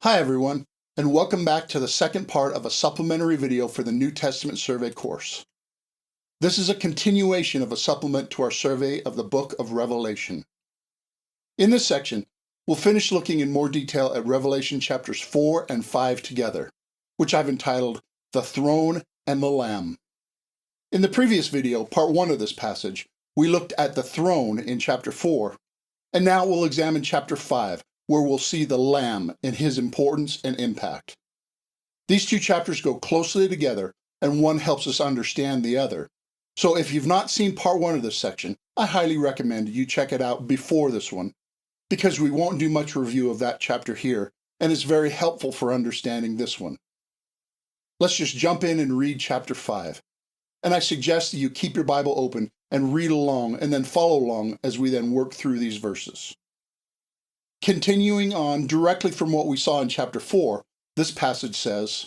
Hi everyone, and welcome back to the second part of a supplementary video for the New Testament survey course. This is a continuation of a supplement to our survey of the book of Revelation. In this section, we'll finish looking in more detail at Revelation chapters 4 and 5 together, which I've entitled The Throne and the Lamb. In the previous video, part 1 of this passage, we looked at the throne in chapter 4, and now we'll examine chapter 5, where we'll see the Lamb in his importance and impact. These two chapters go closely together, and one helps us understand the other. So if you've not seen part 1 of this section, I highly recommend you check it out before this one, because we won't do much review of that chapter here, and it's very helpful for understanding this one. Let's just jump in and read chapter 5. And I suggest that you keep your Bible open and read along, and then follow along as we then work through these verses. Continuing on directly from what we saw in chapter 4, this passage says,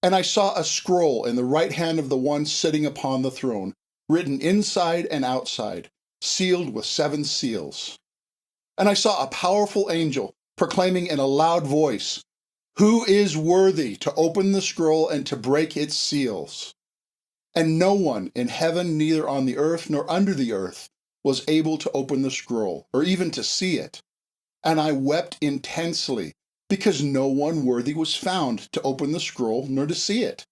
"And I saw a scroll in the right hand of the one sitting upon the throne, written inside and outside, sealed with 7 seals. And I saw a powerful angel proclaiming in a loud voice, 'Who is worthy to open the scroll and to break its seals?' And no one in heaven, neither on the earth nor under the earth, was able to open the scroll, or even to see it. And I wept intensely, because no one worthy was found to open the scroll nor to see it.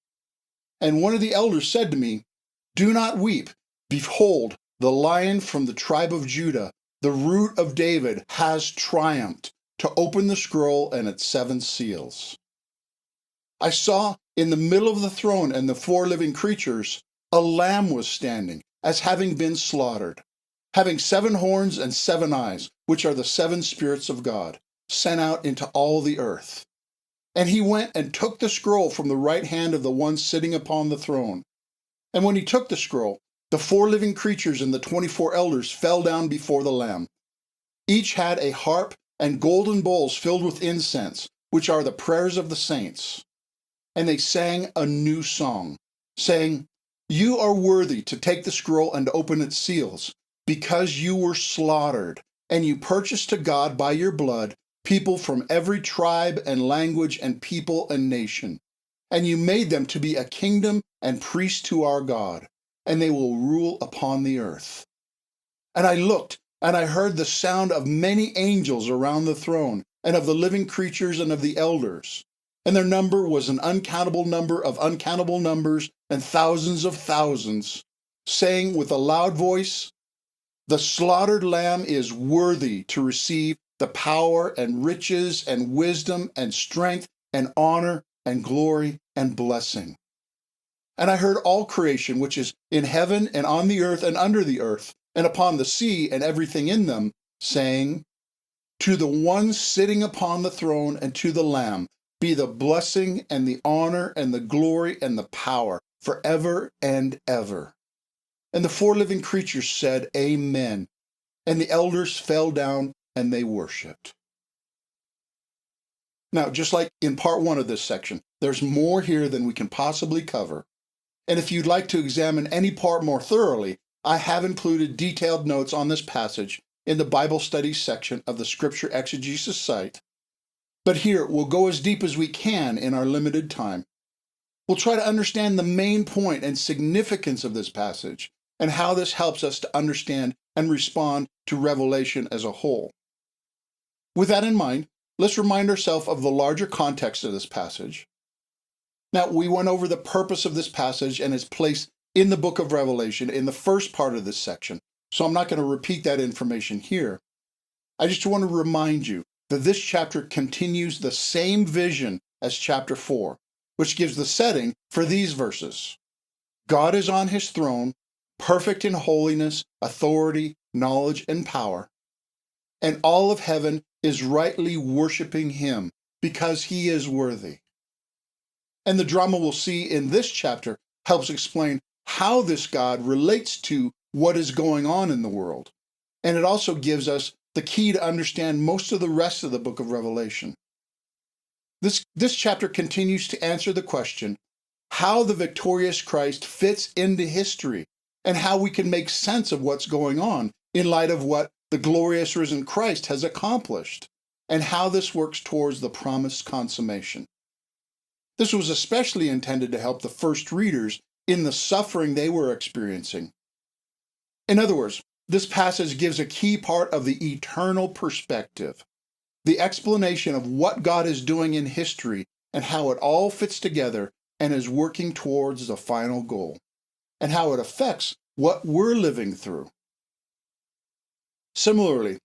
And one of the elders said to me, 'Do not weep. Behold, the Lion from the tribe of Judah, the Root of David, has triumphed to open the scroll and its 7 seals.' I saw in the middle of the throne and the 4 living creatures, a lamb was standing, as having been slaughtered, having 7 horns and 7 eyes, which are the 7 spirits of God, sent out into all the earth. And he went and took the scroll from the right hand of the one sitting upon the throne. And when he took the scroll, the 4 living creatures and the 24 elders fell down before the Lamb. Each had a harp and golden bowls filled with incense, which are the prayers of the saints. And they sang a new song, saying, 'You are worthy to take the scroll and open its seals, because you were slaughtered, and you purchased to God by your blood people from every tribe and language and people and nation. And you made them to be a kingdom and priests to our God, and they will rule upon the earth.' And I looked, and I heard the sound of many angels around the throne, and of the living creatures and of the elders. And their number was an uncountable number of uncountable numbers, and thousands of thousands, saying with a loud voice, 'The slaughtered Lamb is worthy to receive the power and riches and wisdom and strength and honor and glory and blessing.' And I heard all creation which is in heaven and on the earth and under the earth, and upon the sea and everything in them, saying, 'To the one sitting upon the throne and to the Lamb be the blessing and the honor and the glory and the power forever and ever.' And the 4 living creatures said, 'Amen.' And the elders fell down and they worshiped." Now, just like in part 1 of this section, there's more here than we can possibly cover. And if you'd like to examine any part more thoroughly, I have included detailed notes on this passage in the Bible Studies section of the Scripture Exegesis site. But here, we'll go as deep as we can in our limited time. We'll try to understand the main point and significance of this passage, and how this helps us to understand and respond to Revelation as a whole. With that in mind, let's remind ourselves of the larger context of this passage. Now, we went over the purpose of this passage and its place in the book of Revelation in the first part of this section, so I'm not going to repeat that information here. I just want to remind you that this chapter continues the same vision as chapter 4, which gives the setting for these verses. God is on his throne, perfect in holiness, authority, knowledge, and power, and all of heaven is rightly worshiping him because he is worthy. And the drama we'll see in this chapter helps explain how this God relates to what is going on in the world, and it also gives us the key to understand most of the rest of the book of Revelation. This chapter continues to answer the question, how the victorious Christ fits into history, and how we can make sense of what's going on in light of what the glorious risen Christ has accomplished. and how this works towards the promised consummation. This was especially intended to help the first readers in the suffering they were experiencing. In other words, this passage gives a key part of the eternal perspective, the explanation of what God is doing in history and how it all fits together and is working towards the final goal, and how it affects what we're living through. Similarly,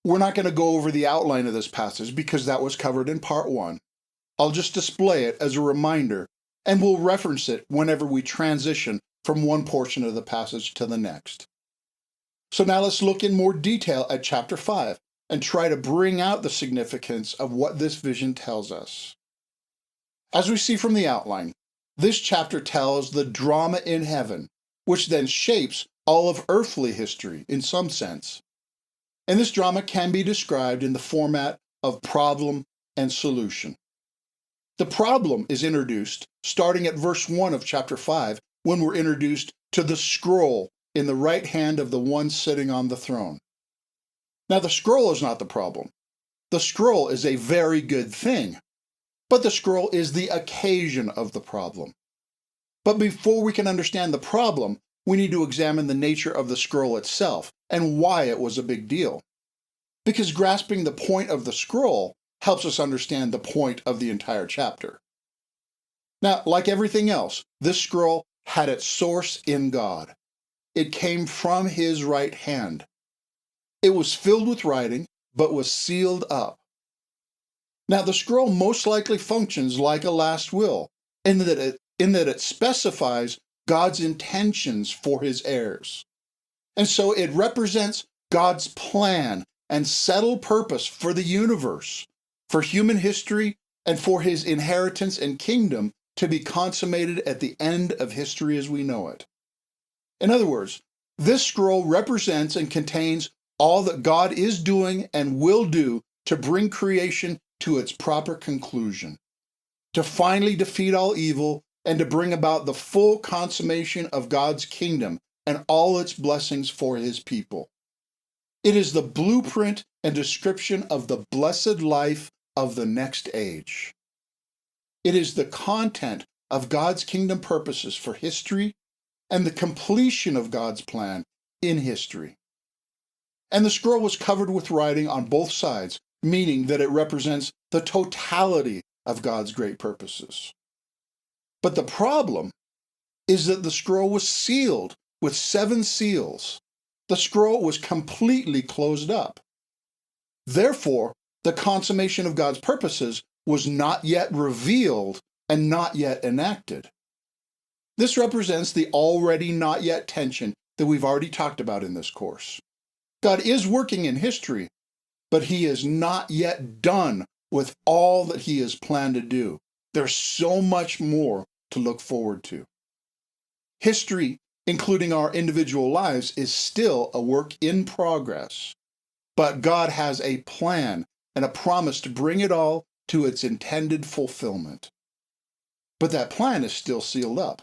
we're not going to go over the outline of this passage because that was covered in part 1. I'll just display it as a reminder, and we'll reference it whenever we transition from one portion of the passage to the next. So now let's look in more detail at chapter 5 and try to bring out the significance of what this vision tells us. As we see from the outline, this chapter tells the drama in heaven, which then shapes all of earthly history in some sense. And this drama can be described in the format of problem and solution. The problem is introduced starting at verse 1 of chapter 5, when we're introduced to the scroll in the right hand of the one sitting on the throne. Now, the scroll is not the problem. The scroll is a very good thing, but the scroll is the occasion of the problem. But before we can understand the problem, we need to examine the nature of the scroll itself and why it was a big deal. Because grasping the point of the scroll helps us understand the point of the entire chapter. Now, like everything else, this scroll had its source in God. It came from His right hand. It was filled with writing, but was sealed up. Now, the scroll most likely functions like a last will, in that it specifies God's intentions for His heirs. And so it represents God's plan and settled purpose for the universe, for human history, and for His inheritance and kingdom to be consummated at the end of history as we know it. In other words, this scroll represents and contains all that God is doing and will do to bring creation to its proper conclusion, to finally defeat all evil and to bring about the full consummation of God's kingdom and all its blessings for His people. It is the blueprint and description of the blessed life of the next age. It is the content of God's kingdom purposes for history and the completion of God's plan in history. And the scroll was covered with writing on both sides, meaning that it represents the totality of God's great purposes. But the problem is that the scroll was sealed with 7 seals. The scroll was completely closed up. Therefore, the consummation of God's purposes was not yet revealed and not yet enacted. This represents the already not yet tension that we've already talked about in this course. God is working in history, but He is not yet done with all that He has planned to do. There's so much more to look forward to. History, including our individual lives, is still a work in progress, but God has a plan and a promise to bring it all to its intended fulfillment. But that plan is still sealed up.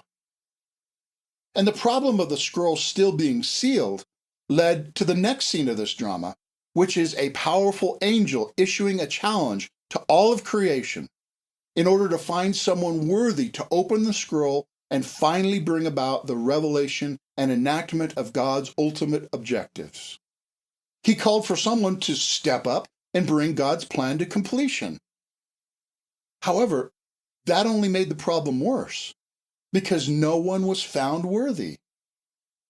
And the problem of the scroll still being sealed led to the next scene of this drama, which is a powerful angel issuing a challenge to all of creation in order to find someone worthy to open the scroll and finally bring about the revelation and enactment of God's ultimate objectives. He called for someone to step up and bring God's plan to completion. However, that only made the problem worse, because no one was found worthy.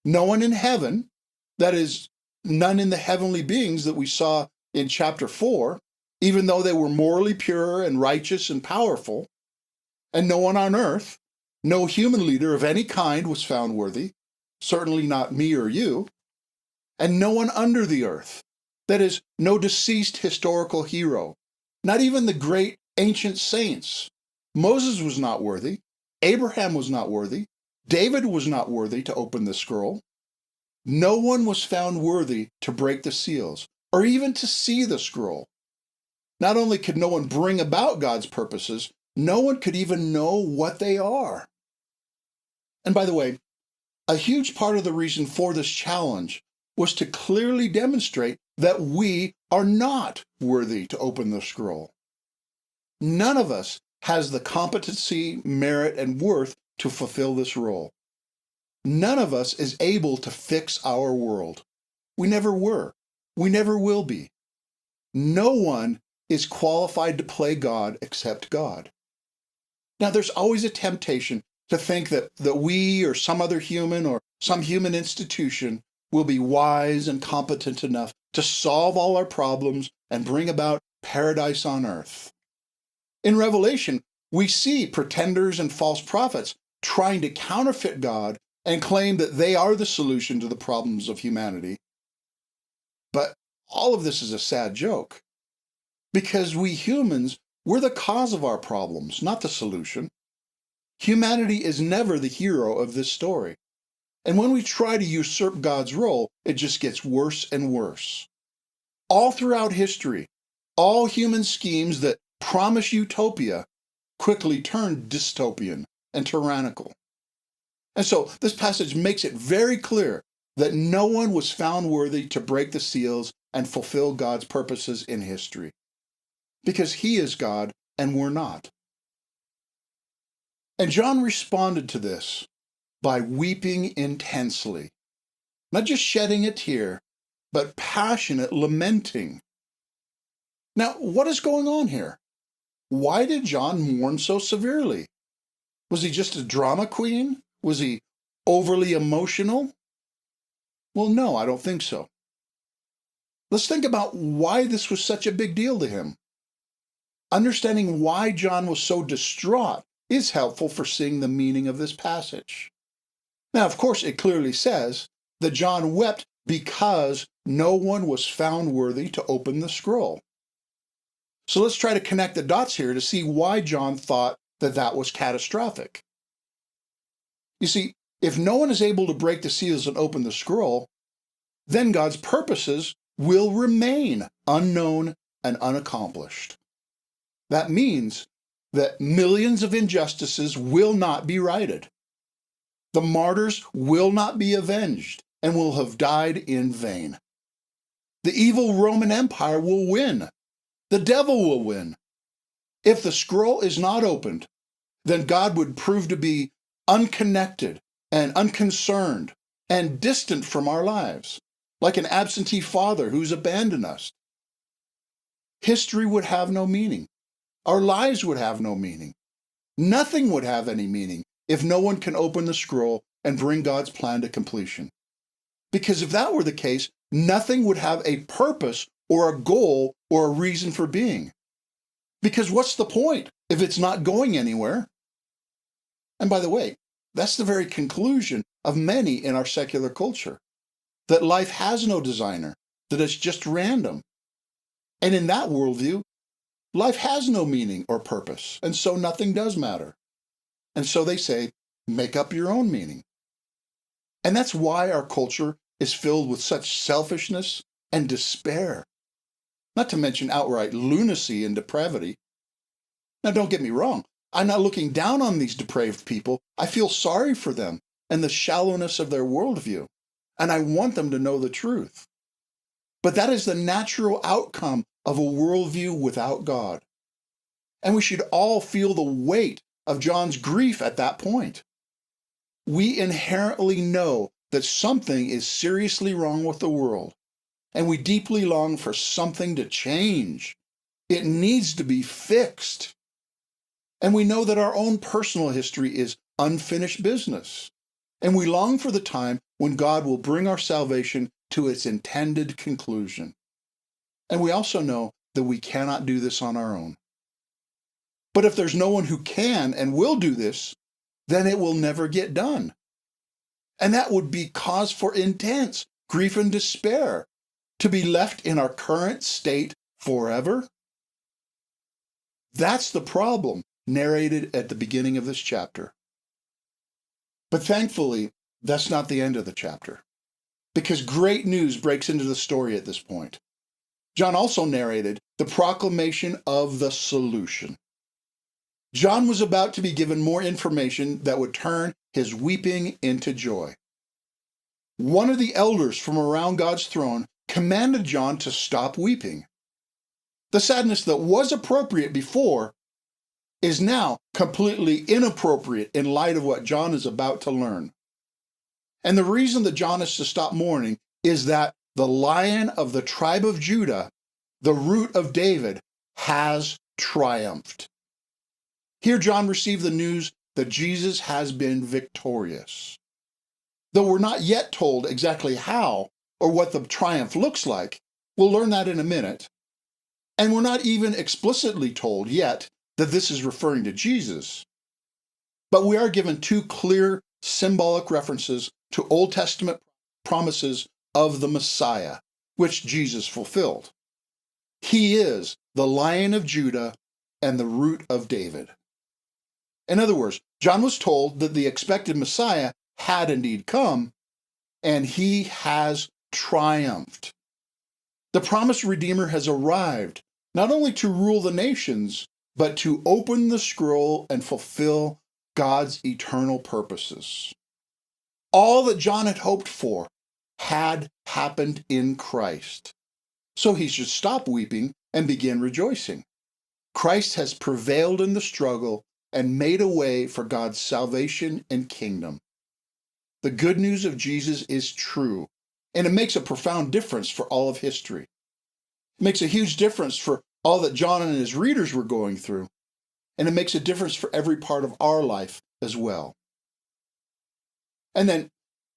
No one in heaven, that is, none in the heavenly beings that we saw in chapter 4, even though they were morally pure and righteous and powerful, and no one on earth, no human leader of any kind was found worthy, certainly not me or you, and no one under the earth, that is, no deceased historical hero, not even the great ancient saints. Moses was not worthy, Abraham was not worthy, David was not worthy to open the scroll. No one was found worthy to break the seals, or even to see the scroll. Not only could no one bring about God's purposes, no one could even know what they are. And by the way, a huge part of the reason for this challenge was to clearly demonstrate that we are not worthy to open the scroll. None of us has the competency, merit, and worth to fulfill this role. None of us is able to fix our world. We never were. We never will be. No one is qualified to play God except God. Now, there's always a temptation to think that we or some other human or some human institution will be wise and competent enough to solve all our problems and bring about paradise on earth. In Revelation, we see pretenders and false prophets trying to counterfeit God and claim that they are the solution to the problems of humanity. But all of this is a sad joke, because we humans, we're the cause of our problems, not the solution. Humanity is never the hero of this story. And when we try to usurp God's role, it just gets worse and worse. All throughout history, all human schemes that promise utopia quickly turn dystopian and tyrannical. And so this passage makes it very clear that no one was found worthy to break the seals and fulfill God's purposes in history, because he is God and we're not. And John responded to this by weeping intensely, not just shedding a tear, but passionate lamenting. Now, what is going on here? Why did John mourn so severely? Was he just a drama queen? Was he overly emotional? Well, no, I don't think so. Let's think about why this was such a big deal to him. Understanding why John was so distraught is helpful for seeing the meaning of this passage. Now, of course, it clearly says that John wept because no one was found worthy to open the scroll. So let's try to connect the dots here to see why John thought that that was catastrophic. You see, if no one is able to break the seals and open the scroll, then God's purposes will remain unknown and unaccomplished. That means that millions of injustices will not be righted. The martyrs will not be avenged and will have died in vain. The evil Roman Empire will win. The devil will win. If the scroll is not opened, then God would prove to be unconnected and unconcerned and distant from our lives, like an absentee father who's abandoned us. History would have no meaning. Our lives would have no meaning. Nothing would have any meaning if no one can open the scroll and bring God's plan to completion. Because if that were the case, nothing would have a purpose or a goal or a reason for being. Because what's the point if it's not going anywhere? And by the way, that's the very conclusion of many in our secular culture, that life has no designer, that it's just random. And in that worldview, life has no meaning or purpose, and so nothing does matter. And so they say, make up your own meaning. And that's why our culture is filled with such selfishness and despair, not to mention outright lunacy and depravity. Now, don't get me wrong. I'm not looking down on these depraved people. I feel sorry for them and the shallowness of their worldview, and I want them to know the truth. But that is the natural outcome of a worldview without God. And we should all feel the weight of John's grief at that point. We inherently know that something is seriously wrong with the world, and we deeply long for something to change. It needs to be fixed. And we know that our own personal history is unfinished business, and we long for the time when God will bring our salvation to its intended conclusion. And we also know that we cannot do this on our own. But if there's no one who can and will do this, then it will never get done. And that would be cause for intense grief and despair, to be left in our current state forever. That's the problem narrated at the beginning of this chapter. But thankfully, that's not the end of the chapter, because great news breaks into the story at this point. John also narrated the proclamation of the solution. John was about to be given more information that would turn his weeping into joy. One of the elders from around God's throne commanded John to stop weeping. The sadness that was appropriate before is now completely inappropriate in light of what John is about to learn. And the reason that John is to stop mourning is that the Lion of the tribe of Judah, the root of David, has triumphed. Here John received the news that Jesus has been victorious. Though we're not yet told exactly how or what the triumph looks like, we'll learn that in a minute. And we're not even explicitly told yet that this is referring to Jesus. But we are given two clear symbolic references to Old Testament promises of the Messiah, which Jesus fulfilled. He is the Lion of Judah and the root of David. In other words, John was told that the expected Messiah had indeed come, and he has triumphed. The promised Redeemer has arrived, not only to rule the nations, but to open the scroll and fulfill God's eternal purposes. All that John had hoped for had happened in Christ. So he should stop weeping and begin rejoicing. Christ has prevailed in the struggle and made a way for God's salvation and kingdom. The good news of Jesus is true, and it makes a profound difference for all of history. It makes a huge difference for all that John and his readers were going through, and it makes a difference for every part of our life as well. And then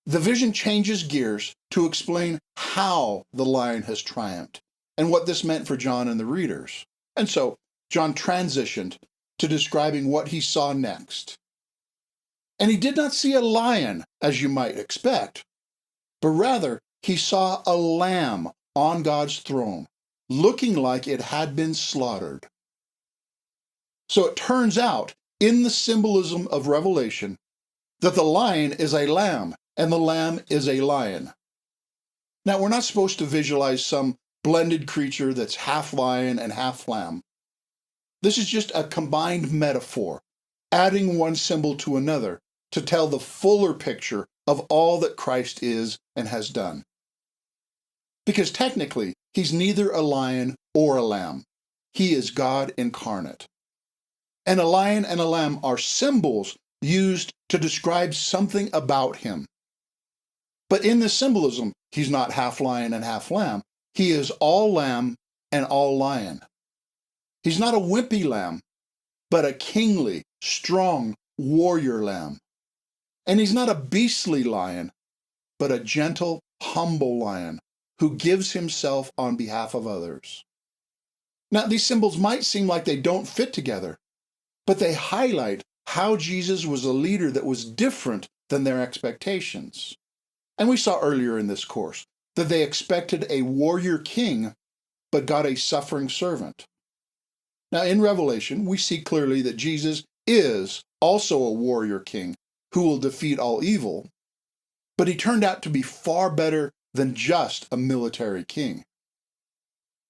the vision changes gears to explain how the Lion has triumphed and what this meant for John and the readers. And so John transitioned to describing what he saw next. And he did not see a lion, as you might expect, but rather he saw a lamb on God's throne, looking like it had been slaughtered. So it turns out, in the symbolism of Revelation, that the lion is a lamb and the lamb is a lion. Now, we're not supposed to visualize some blended creature that's half lion and half lamb. This is just a combined metaphor, adding one symbol to another to tell the fuller picture of all that Christ is and has done. Because technically, he's neither a lion or a lamb. He is God incarnate. And a lion and a lamb are symbols used to describe something about him. But in this symbolism, he's not half lion and half lamb. He is all lamb and all lion. He's not a wimpy lamb, but a kingly, strong warrior lamb. And he's not a beastly lion, but a gentle, humble lion who gives himself on behalf of others. Now, these symbols might seem like they don't fit together, but they highlight how Jesus was a leader that was different than their expectations. And we saw earlier in this course that they expected a warrior king, but got a suffering servant. Now, in Revelation, we see clearly that Jesus is also a warrior king who will defeat all evil, but he turned out to be far better than just a military king.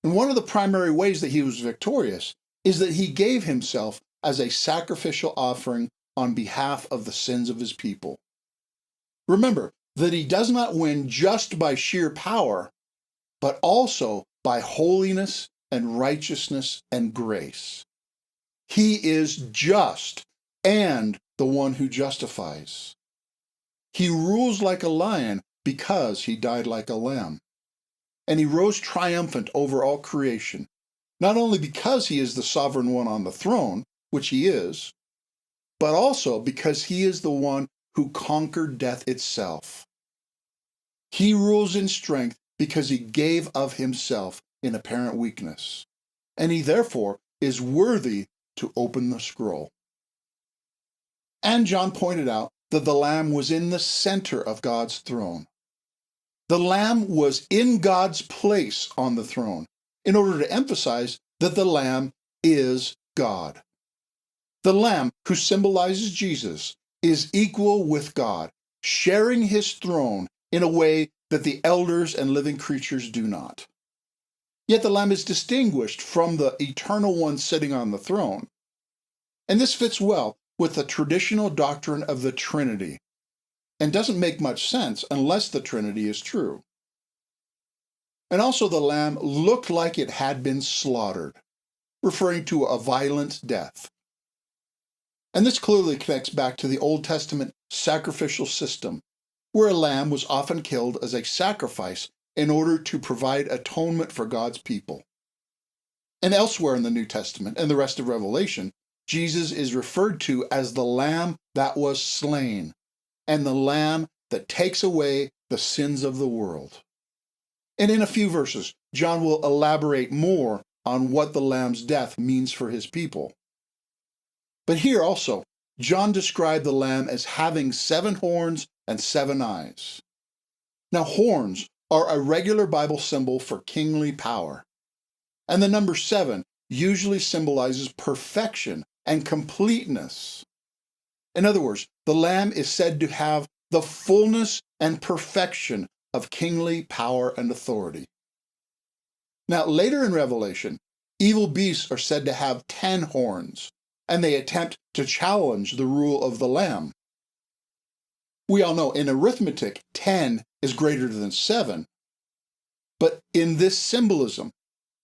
And one of the primary ways that he was victorious is that he gave himself as a sacrificial offering on behalf of the sins of his people. Remember that he does not win just by sheer power, but also by holiness and righteousness and grace. He is just and the one who justifies. He rules like a lion because he died like a lamb. And he rose triumphant over all creation, not only because he is the sovereign one on the throne, which he is, but also because he is the one who conquered death itself. He rules in strength because he gave of himself in apparent weakness, and he therefore is worthy to open the scroll. And John pointed out that the Lamb was in the center of God's throne. The Lamb was in God's place on the throne in order to emphasize that the Lamb is God. The Lamb, who symbolizes Jesus, is equal with God, sharing his throne in a way that the elders and living creatures do not. Yet the Lamb is distinguished from the eternal one sitting on the throne. And this fits well with the traditional doctrine of the Trinity, and doesn't make much sense unless the Trinity is true. And also the lamb looked like it had been slaughtered, referring to a violent death. And this clearly connects back to the Old Testament sacrificial system, where a lamb was often killed as a sacrifice in order to provide atonement for God's people. And elsewhere in the New Testament and the rest of Revelation, Jesus is referred to as the Lamb that was slain, and the Lamb that takes away the sins of the world. And in a few verses, John will elaborate more on what the Lamb's death means for his people. But here also, John described the Lamb as having 7 horns and 7 eyes. Now, horns are a regular Bible symbol for kingly power, and the number 7 usually symbolizes perfection and completeness. In other words, the Lamb is said to have the fullness and perfection of kingly power and authority. Now, later in Revelation, evil beasts are said to have 10 horns, and they attempt to challenge the rule of the Lamb. We all know in arithmetic, 10 is greater than 7. But in this symbolism,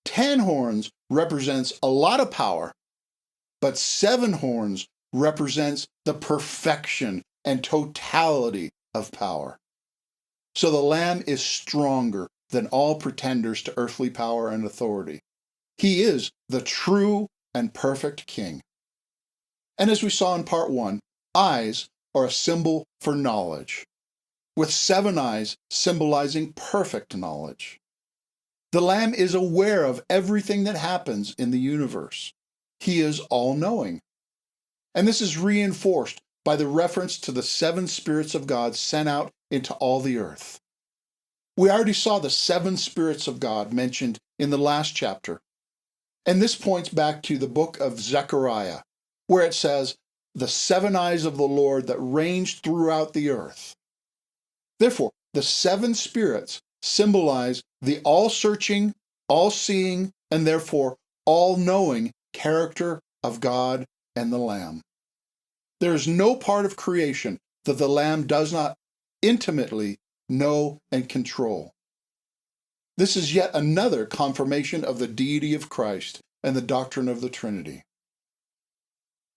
10 horns represents a lot of power, but 7 horns represents the perfection and totality of power. So the Lamb is stronger than all pretenders to earthly power and authority. He is the true and perfect King. And as we saw in part 1, eyes are a symbol for knowledge, with 7 eyes symbolizing perfect knowledge. The Lamb is aware of everything that happens in the universe. He is all-knowing. And this is reinforced by the reference to the 7 spirits of God sent out into all the earth. We already saw the 7 spirits of God mentioned in the last chapter, and this points back to the book of Zechariah, where it says, "The 7 eyes of the Lord that range throughout the earth." Therefore, the 7 spirits symbolize the all-searching, all-seeing, and therefore all-knowing character of God and the Lamb. There is no part of creation that the Lamb does not intimately know and control. This is yet another confirmation of the deity of Christ and the doctrine of the Trinity.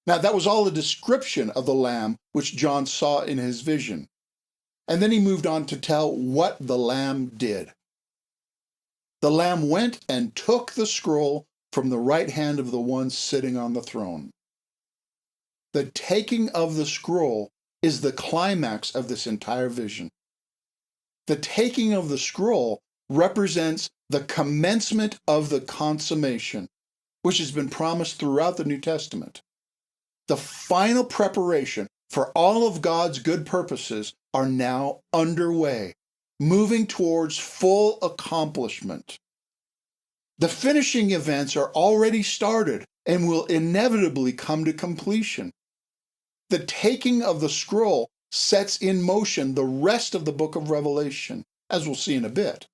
Now, that was all a description of the Lamb which John saw in his vision. And then he moved on to tell what the Lamb did. The Lamb went and took the scroll from the right hand of the one sitting on the throne. The taking of the scroll is the climax of this entire vision. The taking of the scroll represents the commencement of the consummation, which has been promised throughout the New Testament. The final preparation for all of God's good purposes are now underway, moving towards full accomplishment. The finishing events are already started and will inevitably come to completion. The taking of the scroll sets in motion the rest of the book of Revelation, as we'll see in a bit.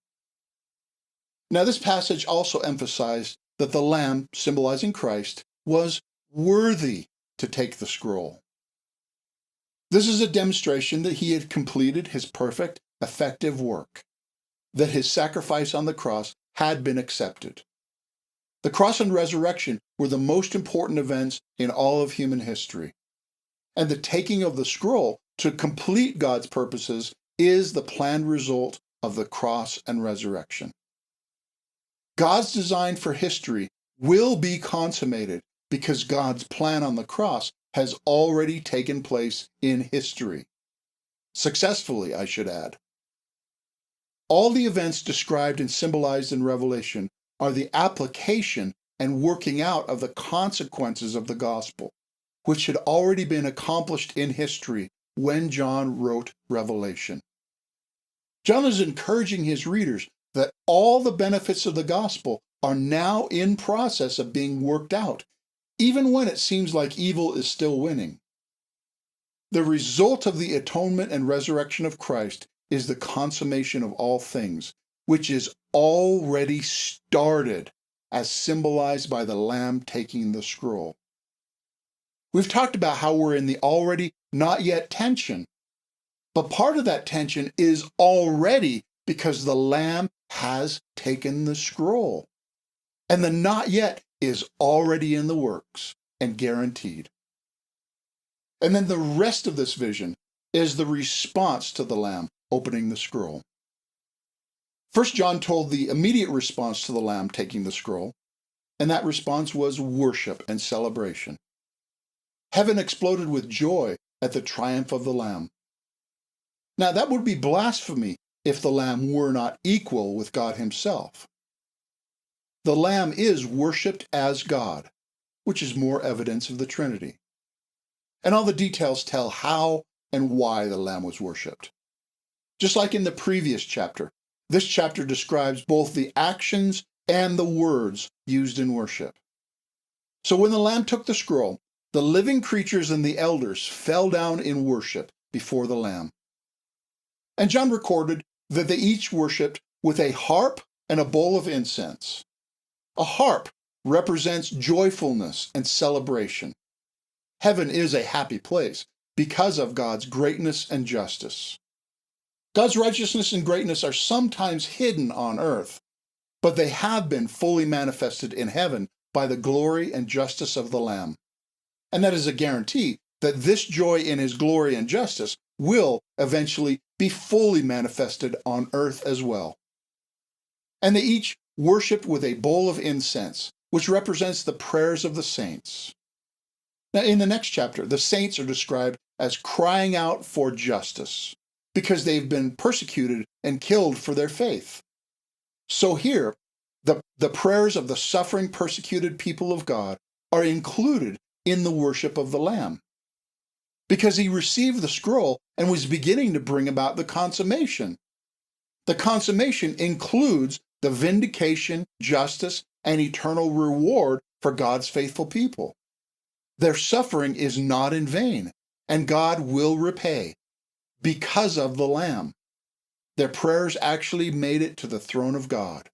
Now, this passage also emphasized that the Lamb, symbolizing Christ, was worthy to take the scroll. This is a demonstration that he had completed his perfect, effective work, that his sacrifice on the cross had been accepted. The cross and resurrection were the most important events in all of human history, and the taking of the scroll to complete God's purposes is the planned result of the cross and resurrection. God's design for history will be consummated because God's plan on the cross has already taken place in history. Successfully, I should add. All the events described and symbolized in Revelation are the application and working out of the consequences of the gospel, which had already been accomplished in history when John wrote Revelation. John is encouraging his readers that all the benefits of the gospel are now in process of being worked out, even when it seems like evil is still winning. The result of the atonement and resurrection of Christ is the consummation of all things, which is already started, as symbolized by the Lamb taking the scroll. We've talked about how we're in the already, not yet tension, but part of that tension is already Because the Lamb has taken the scroll. And the not yet is already in the works and guaranteed. And then the rest of this vision is the response to the Lamb opening the scroll. First John told the immediate response to the Lamb taking the scroll, and that response was worship and celebration. Heaven exploded with joy at the triumph of the Lamb. Now, that would be blasphemy if the Lamb were not equal with God himself. The Lamb is worshipped as God, which is more evidence of the Trinity. And all the details tell how and why the Lamb was worshipped. Just like in the previous chapter, this chapter describes both the actions and the words used in worship. So when the Lamb took the scroll, the living creatures and the elders fell down in worship before the Lamb. And John recorded that they each worshipped with a harp and a bowl of incense. A harp represents joyfulness and celebration. Heaven is a happy place because of God's greatness and justice. God's righteousness and greatness are sometimes hidden on earth, but they have been fully manifested in heaven by the glory and justice of the Lamb. And that is a guarantee that this joy in his glory and justice will eventually be fully manifested on earth as well. And they each worshiped with a bowl of incense, which represents the prayers of the saints. Now, in the next chapter, the saints are described as crying out for justice because they've been persecuted and killed for their faith. So here, the prayers of the suffering, persecuted people of God are included in the worship of the Lamb because he received the scroll and was beginning to bring about the consummation. The consummation includes the vindication, justice, and eternal reward for God's faithful people. Their suffering is not in vain, and God will repay because of the Lamb. Their prayers actually made it to the throne of God.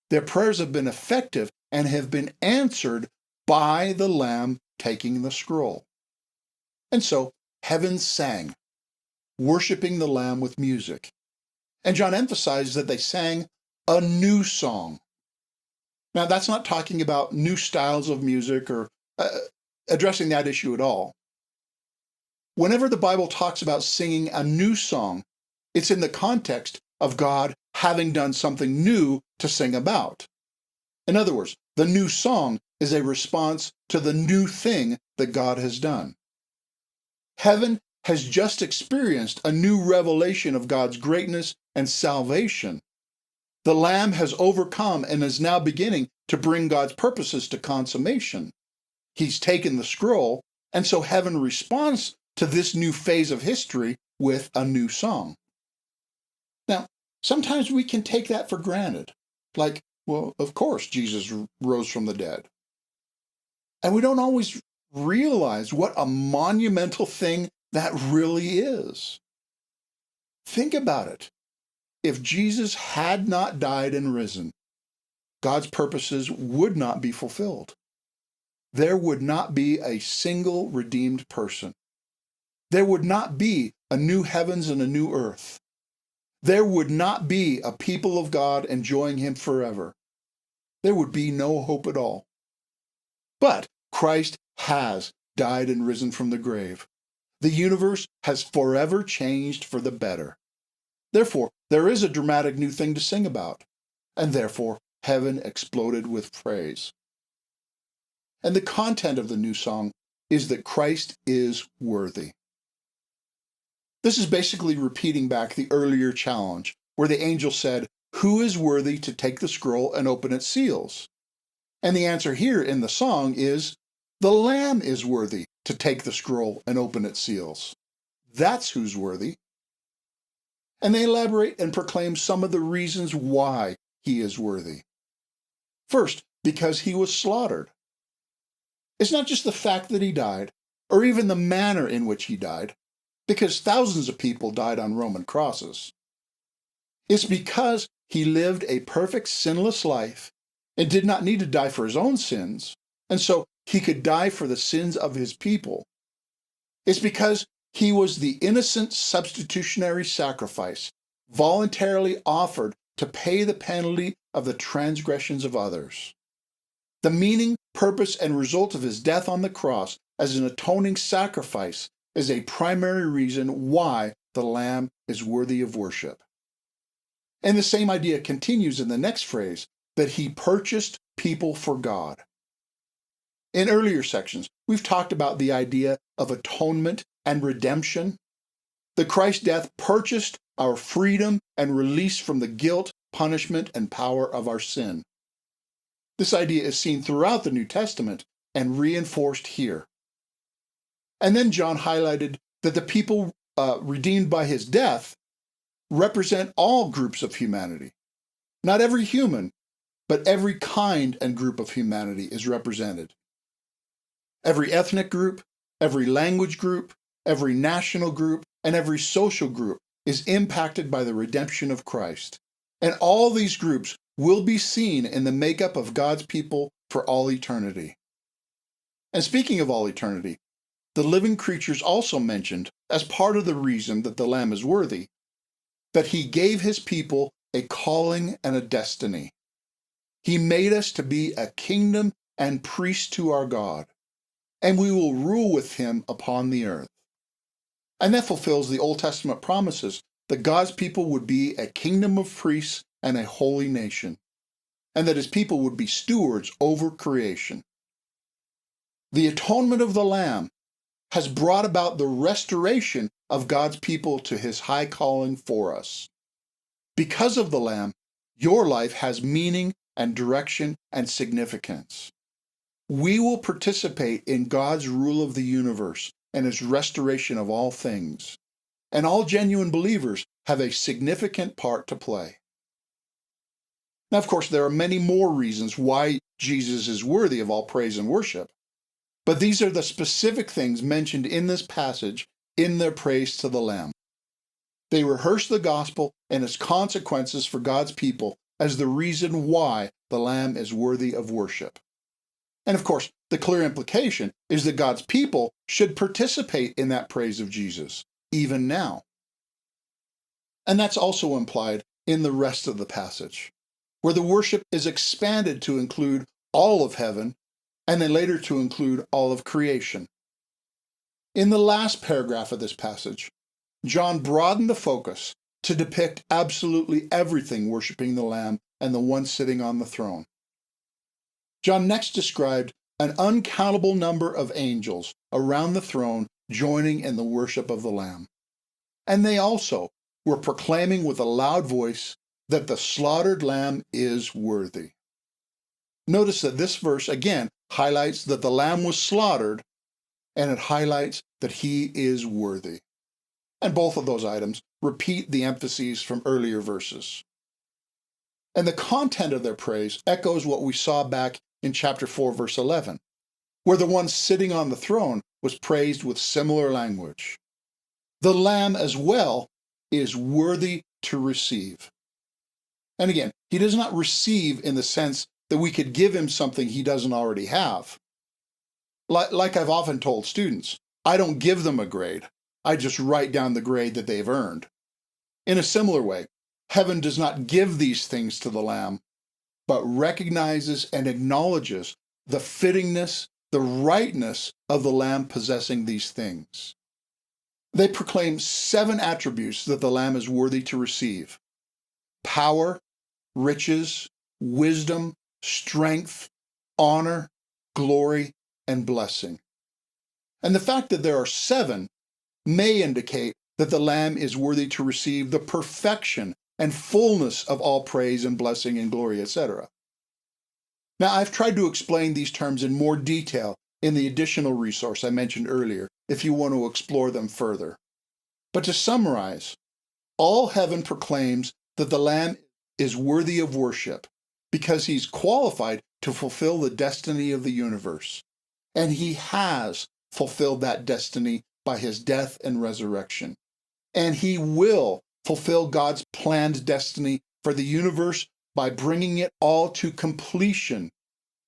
Their prayers have been effective and have been answered by the Lamb taking the scroll. And so heaven sang, worshiping the Lamb with music. And John emphasized that they sang a new song. Now, that's not talking about new styles of music or addressing that issue at all. Whenever the Bible talks about singing a new song, it's in the context of God having done something new to sing about. In other words, the new song is a response to the new thing that God has done. Heaven has just experienced a new revelation of God's greatness and salvation. The Lamb has overcome and is now beginning to bring God's purposes to consummation. He's taken the scroll, and so heaven responds to this new phase of history with a new song. Now, sometimes we can take that for granted. Like, well, of course Jesus rose from the dead. And we don't always realize what a monumental thing that really is. Think about it. If Jesus had not died and risen, God's purposes would not be fulfilled. There would not be a single redeemed person. There would not be a new heavens and a new earth. There would not be a people of God enjoying him forever. There would be no hope at all. But Christ has died and risen from the grave. The universe has forever changed for the better. Therefore, there is a dramatic new thing to sing about, and therefore heaven exploded with praise. And the content of the new song is that Christ is worthy. This is basically repeating back the earlier challenge, where the angel said, "Who is worthy to take the scroll and open its seals?" And the answer here in the song is, the Lamb is worthy to take the scroll and open its seals. That's who's worthy. And they elaborate and proclaim some of the reasons why he is worthy. First, because he was slaughtered. It's not just the fact that he died, or even the manner in which he died, because thousands of people died on Roman crosses. It's because he lived a perfect, sinless life and did not need to die for his own sins, and so he could die for the sins of his people. It's because he was the innocent substitutionary sacrifice voluntarily offered to pay the penalty of the transgressions of others. The meaning, purpose, and result of his death on the cross as an atoning sacrifice is a primary reason why the Lamb is worthy of worship. And the same idea continues in the next phrase, that he purchased people for God. In earlier sections, we've talked about the idea of atonement and redemption. The Christ death purchased our freedom and release from the guilt, punishment, and power of our sin. This idea is seen throughout the New Testament and reinforced here. And then John highlighted that the people redeemed by his death represent all groups of humanity. Not every human, but every kind and group of humanity is represented. Every ethnic group, every language group, every national group, and every social group is impacted by the redemption of Christ. And all these groups will be seen in the makeup of God's people for all eternity. And speaking of all eternity, the living creatures also mentioned, as part of the reason that the Lamb is worthy, that he gave his people a calling and a destiny. He made us to be a kingdom and priests to our God, and we will rule with him upon the earth. And that fulfills the Old Testament promises that God's people would be a kingdom of priests and a holy nation, and that his people would be stewards over creation. The atonement of the Lamb has brought about the restoration of God's people to his high calling for us. Because of the Lamb, your life has meaning and direction and significance. We will participate in God's rule of the universe and his restoration of all things. And all genuine believers have a significant part to play. Now, of course, there are many more reasons why Jesus is worthy of all praise and worship, but these are the specific things mentioned in this passage in their praise to the Lamb. They rehearse the gospel and its consequences for God's people as the reason why the Lamb is worthy of worship. And of course, the clear implication is that God's people should participate in that praise of Jesus, even now. And that's also implied in the rest of the passage, where the worship is expanded to include all of heaven, and then later to include all of creation. In the last paragraph of this passage, John broadened the focus to depict absolutely everything worshiping the Lamb and the one sitting on the throne. John next described an uncountable number of angels around the throne joining in the worship of the Lamb. And they also were proclaiming with a loud voice that the slaughtered Lamb is worthy. Notice that this verse again highlights that the Lamb was slaughtered, and it highlights that he is worthy. And both of those items repeat the emphases from earlier verses. And the content of their praise echoes what we saw back in chapter 4, verse 11, where the one sitting on the throne was praised with similar language. The Lamb as well is worthy to receive. And again, he does not receive in the sense that we could give him something he doesn't already have. Like I've often told students, I don't give them a grade. I just write down the grade that they've earned. In a similar way, heaven does not give these things to the Lamb, but recognizes and acknowledges the fittingness, the rightness of the Lamb possessing these things. They proclaim 7 attributes that the Lamb is worthy to receive: power, riches, wisdom, strength, honor, glory, and blessing. And the fact that there are 7 may indicate that the Lamb is worthy to receive the perfection and fullness of all praise and blessing and glory, etc. Now, I've tried to explain these terms in more detail in the additional resource I mentioned earlier, if you want to explore them further. But to summarize, all heaven proclaims that the Lamb is worthy of worship because he's qualified to fulfill the destiny of the universe. And he has fulfilled that destiny by his death and resurrection. And he will fulfill God's planned destiny for the universe by bringing it all to completion,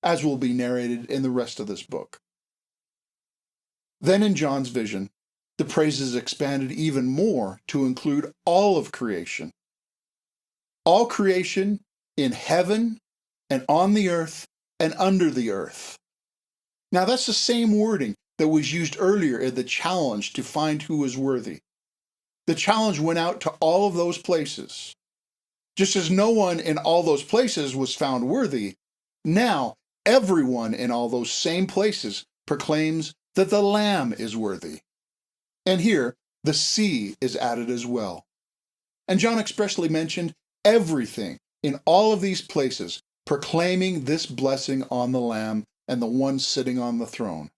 as will be narrated in the rest of this book. Then in John's vision, the praise is expanded even more to include all of creation, all creation in heaven and on the earth and under the earth. Now that's the same wording that was used earlier in the challenge to find who was worthy. The challenge went out to all of those places. Just as no one in all those places was found worthy, now everyone in all those same places proclaims that the Lamb is worthy. And here, the sea is added as well. And John expressly mentioned everything in all of these places proclaiming this blessing on the Lamb and the one sitting on the throne.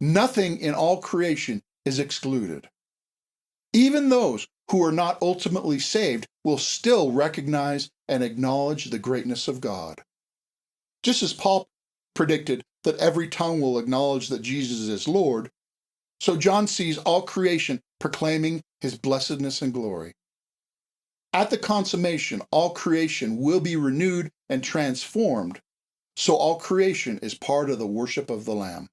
Nothing in all creation is excluded. Even those who are not ultimately saved will still recognize and acknowledge the greatness of God. Just as Paul predicted that every tongue will acknowledge that Jesus is Lord, so John sees all creation proclaiming his blessedness and glory. At the consummation, all creation will be renewed and transformed, so all creation is part of the worship of the Lamb.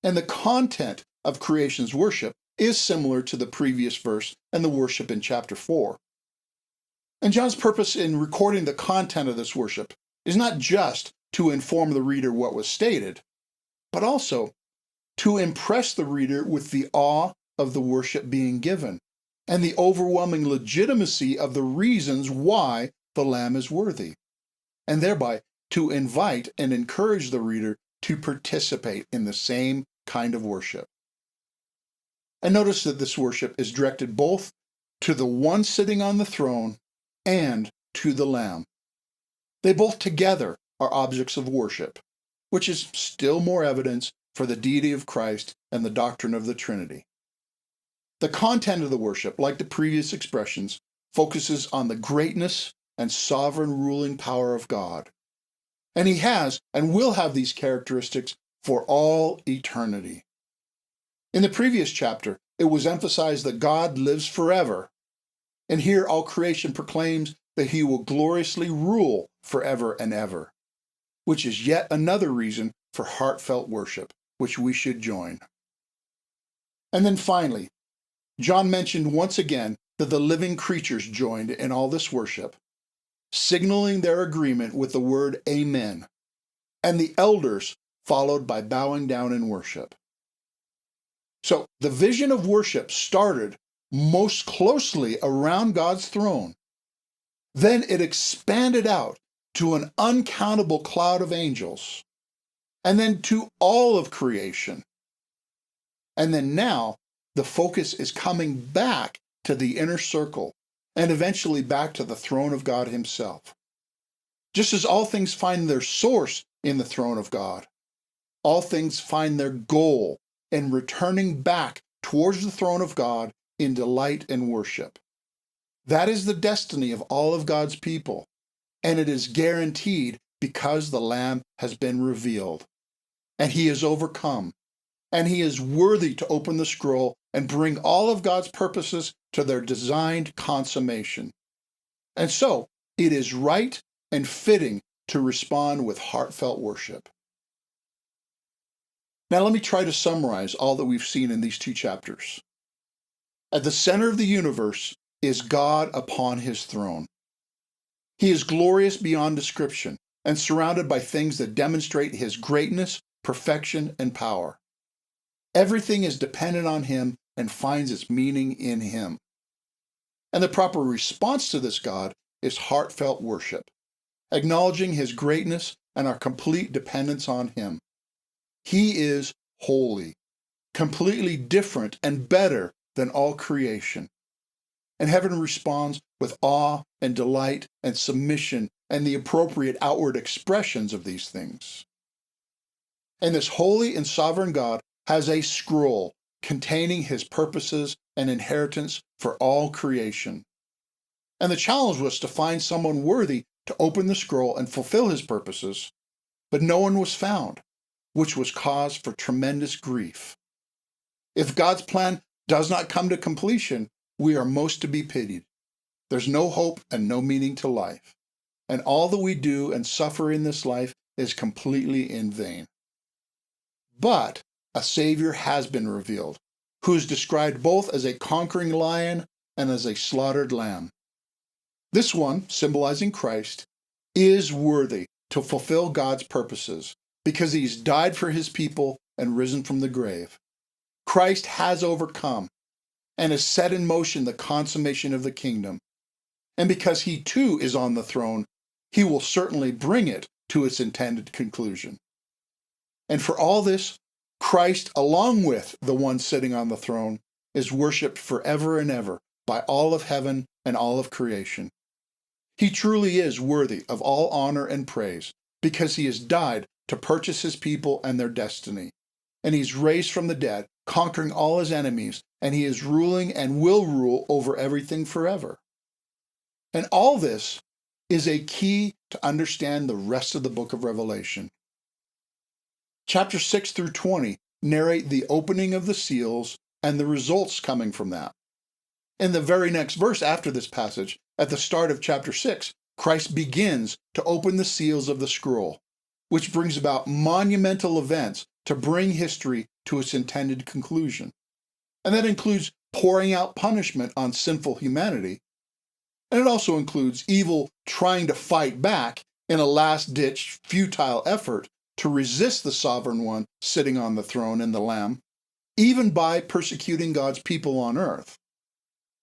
And the content of creation's worship is similar to the previous verse and the worship in chapter 4. And John's purpose in recording the content of this worship is not just to inform the reader what was stated, but also to impress the reader with the awe of the worship being given and the overwhelming legitimacy of the reasons why the Lamb is worthy, and thereby to invite and encourage the reader to participate in the same kind of worship. And notice that this worship is directed both to the one sitting on the throne and to the Lamb. They both together are objects of worship, which is still more evidence for the deity of Christ and the doctrine of the Trinity. The content of the worship, like the previous expressions, focuses on the greatness and sovereign ruling power of God. And he has and will have these characteristics for all eternity. In the previous chapter, it was emphasized that God lives forever. And here all creation proclaims that he will gloriously rule forever and ever, which is yet another reason for heartfelt worship, which we should join. And then finally, John mentioned once again that the living creatures joined in all this worship, signaling their agreement with the word Amen, and the elders followed by bowing down in worship. So the vision of worship started most closely around God's throne. Then it expanded out to an uncountable cloud of angels, and then to all of creation. And then now, the focus is coming back to the inner circle, and eventually back to the throne of God himself. Just as all things find their source in the throne of God, all things find their goal in returning back towards the throne of God in delight and worship. That is the destiny of all of God's people, and it is guaranteed because the Lamb has been revealed, and he is overcome, and he is worthy to open the scroll and bring all of God's purposes to their designed consummation. And so, it is right and fitting to respond with heartfelt worship. Now let me try to summarize all that we've seen in these two chapters. At the center of the universe is God upon his throne. He is glorious beyond description and surrounded by things that demonstrate his greatness, perfection, and power. Everything is dependent on him and finds its meaning in him. And the proper response to this God is heartfelt worship, acknowledging his greatness and our complete dependence on him. He is holy, completely different and better than all creation. And heaven responds with awe and delight and submission and the appropriate outward expressions of these things. And this holy and sovereign God has a scroll containing his purposes and inheritance for all creation. And the challenge was to find someone worthy to open the scroll and fulfill his purposes, but no one was found, which was cause for tremendous grief. If God's plan does not come to completion, we are most to be pitied. There's no hope and no meaning to life, and all that we do and suffer in this life is completely in vain. But a Savior has been revealed, who is described both as a conquering lion and as a slaughtered lamb. This one, symbolizing Christ, is worthy to fulfill God's purposes because he's died for his people and risen from the grave. Christ has overcome and has set in motion the consummation of the kingdom. And because he too is on the throne, he will certainly bring it to its intended conclusion. And for all this, Christ, along with the one sitting on the throne, is worshipped forever and ever by all of heaven and all of creation. He truly is worthy of all honor and praise because he has died to purchase his people and their destiny. And he's raised from the dead, conquering all his enemies, and he is ruling and will rule over everything forever. And all this is a key to understand the rest of the book of Revelation. Chapters 6 through 20 narrate the opening of the seals and the results coming from that. In the very next verse after this passage, at the start of chapter 6, Christ begins to open the seals of the scroll, which brings about monumental events to bring history to its intended conclusion. And that includes pouring out punishment on sinful humanity. And it also includes evil trying to fight back in a last-ditch, futile effort to resist the sovereign one sitting on the throne and the Lamb, even by persecuting God's people on earth.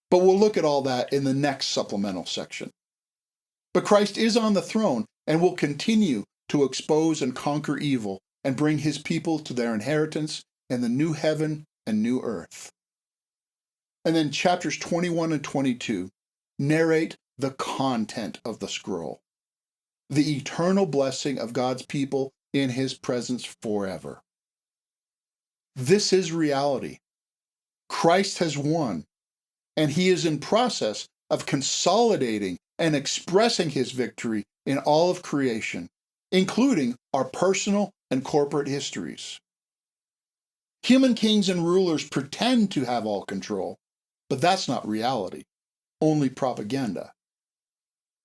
But we'll look at all that in the next supplemental section. But Christ is on the throne and will continue to expose and conquer evil and bring his people to their inheritance in the new heaven and new earth. And then chapters 21 and 22 narrate the content of the scroll, the eternal blessing of God's people in his presence forever. This is reality. Christ has won, and he is in process of consolidating and expressing his victory in all of creation, including our personal and corporate histories. Human kings and rulers pretend to have all control, but that's not reality, only propaganda.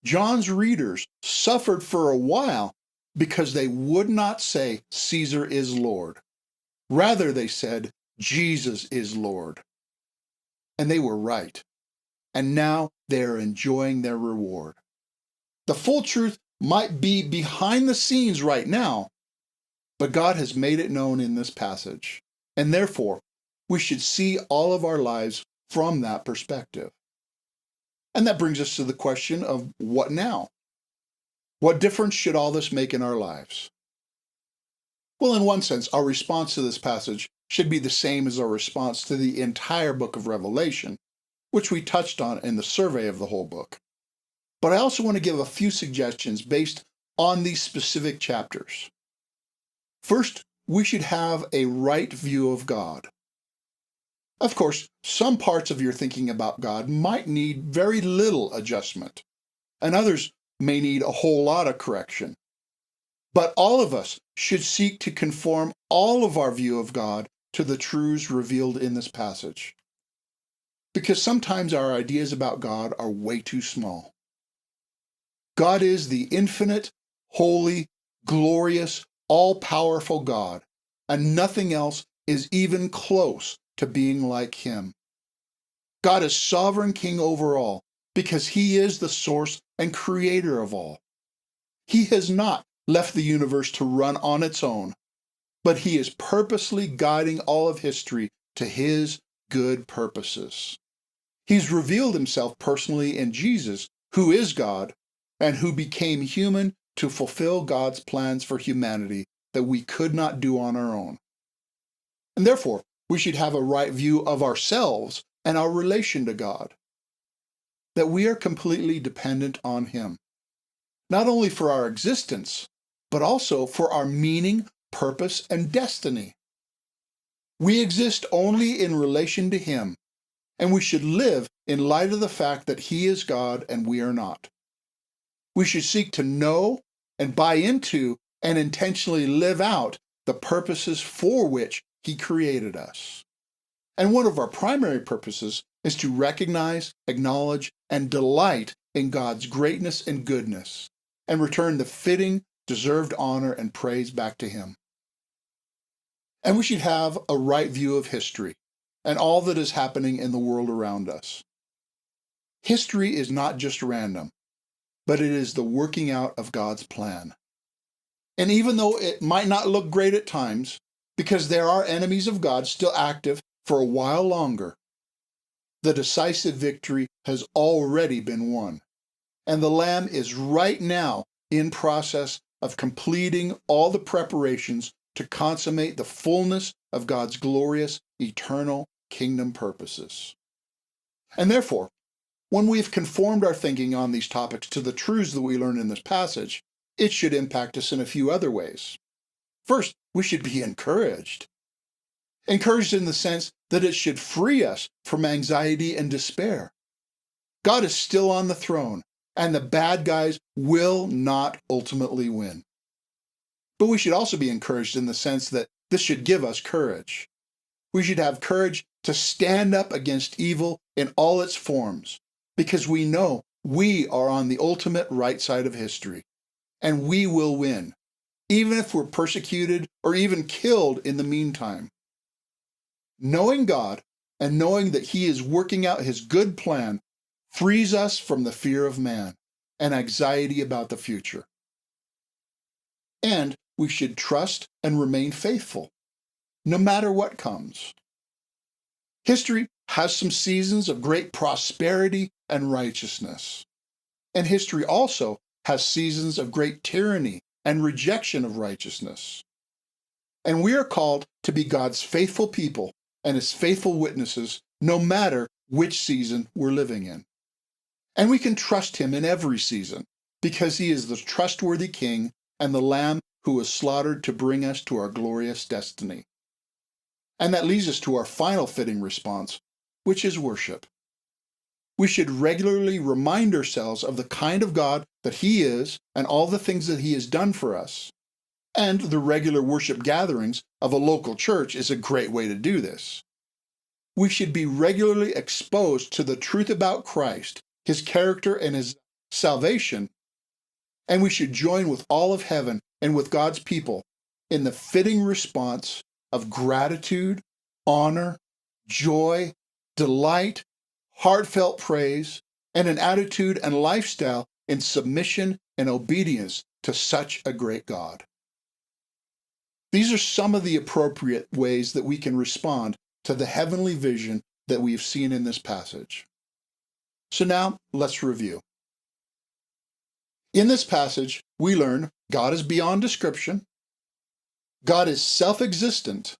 John's readers suffered for a while because they would not say Caesar is Lord. Rather, they said Jesus is Lord. And they were right. And now they are enjoying their reward. The full truth might be behind the scenes right now, but God has made it known in this passage. And therefore, we should see all of our lives from that perspective. And that brings us to the question of what now? What difference should all this make in our lives? Well, in one sense, our response to this passage should be the same as our response to the entire book of Revelation, which we touched on in the survey of the whole book. But I also want to give a few suggestions based on these specific chapters. First, we should have a right view of God. Of course, some parts of your thinking about God might need very little adjustment, and others may need a whole lot of correction. But all of us should seek to conform all of our view of God to the truths revealed in this passage. Because sometimes our ideas about God are way too small. God is the infinite, holy, glorious, all-powerful God, and nothing else is even close to being like him. God is sovereign king over all because he is the source and creator of all. He has not left the universe to run on its own, but he is purposely guiding all of history to his good purposes. He's revealed himself personally in Jesus, who is God, and who became human to fulfill God's plans for humanity that we could not do on our own. And therefore, we should have a right view of ourselves and our relation to God, that we are completely dependent on him, not only for our existence, but also for our meaning, purpose, and destiny. We exist only in relation to him, and we should live in light of the fact that he is God and we are not. We should seek to know and buy into and intentionally live out the purposes for which he created us. And one of our primary purposes is to recognize, acknowledge, and delight in God's greatness and goodness, and return the fitting, deserved honor and praise back to him. And we should have a right view of history and all that is happening in the world around us. History is not just random, but it is the working out of God's plan. And even though it might not look great at times, because there are enemies of God still active for a while longer, the decisive victory has already been won. And the Lamb is right now in process of completing all the preparations to consummate the fullness of God's glorious, eternal kingdom purposes. And therefore, when we've conformed our thinking on these topics to the truths that we learn in this passage, it should impact us in a few other ways. First, we should be encouraged. Encouraged in the sense that it should free us from anxiety and despair. God is still on the throne, and the bad guys will not ultimately win. But we should also be encouraged in the sense that this should give us courage. We should have courage to stand up against evil in all its forms, because we know we are on the ultimate right side of history, and we will win, even if we're persecuted or even killed in the meantime. Knowing God and knowing that He is working out His good plan frees us from the fear of man and anxiety about the future. And we should trust and remain faithful, no matter what comes. History has some seasons of great prosperity and righteousness. And history also has seasons of great tyranny and rejection of righteousness. And we are called to be God's faithful people and His faithful witnesses, no matter which season we're living in. And we can trust Him in every season, because He is the trustworthy King and the Lamb who was slaughtered to bring us to our glorious destiny. And that leads us to our final fitting response, which is worship. We should regularly remind ourselves of the kind of God that He is and all the things that He has done for us. And the regular worship gatherings of a local church is a great way to do this. We should be regularly exposed to the truth about Christ, His character, and His salvation, and we should join with all of heaven and with God's people in the fitting response of gratitude, honor, joy, delight, heartfelt praise, and an attitude and lifestyle in submission and obedience to such a great God. These are some of the appropriate ways that we can respond to the heavenly vision that we have seen in this passage. So now, let's review. In this passage, we learn God is beyond description, God is self-existent,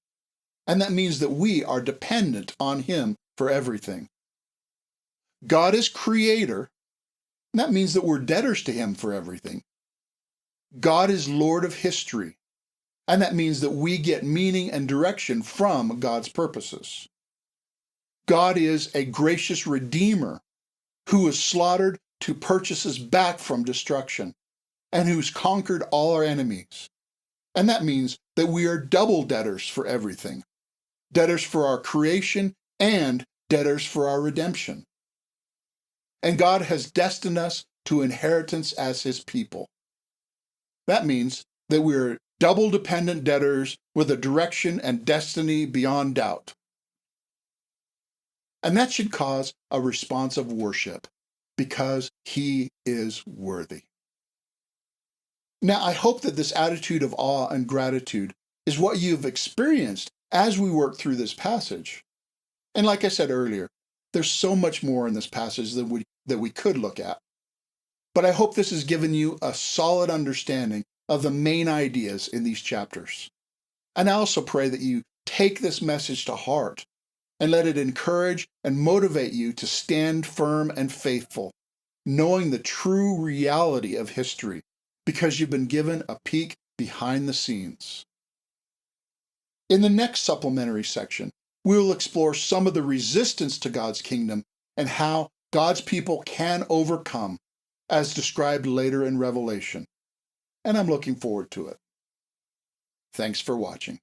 and that means that we are dependent on Him for everything. God is creator, and that means that we're debtors to Him for everything. God is Lord of history, and that means that we get meaning and direction from God's purposes. God is a gracious Redeemer who was slaughtered to purchase us back from destruction, and who's conquered all our enemies. And that means that we are double debtors for everything. Debtors for our creation and debtors for our redemption. And God has destined us to inheritance as His people. That means that we are double dependent debtors with a direction and destiny beyond doubt. And that should cause a response of worship, because He is worthy. Now, I hope that this attitude of awe and gratitude is what you've experienced as we work through this passage. And like I said earlier, there's so much more in this passage that we could look at. But I hope this has given you a solid understanding of the main ideas in these chapters. And I also pray that you take this message to heart and let it encourage and motivate you to stand firm and faithful, knowing the true reality of history, because you've been given a peek behind the scenes. In the next supplementary section, we will explore some of the resistance to God's kingdom and how God's people can overcome, as described later in Revelation. And I'm looking forward to it. Thanks for watching.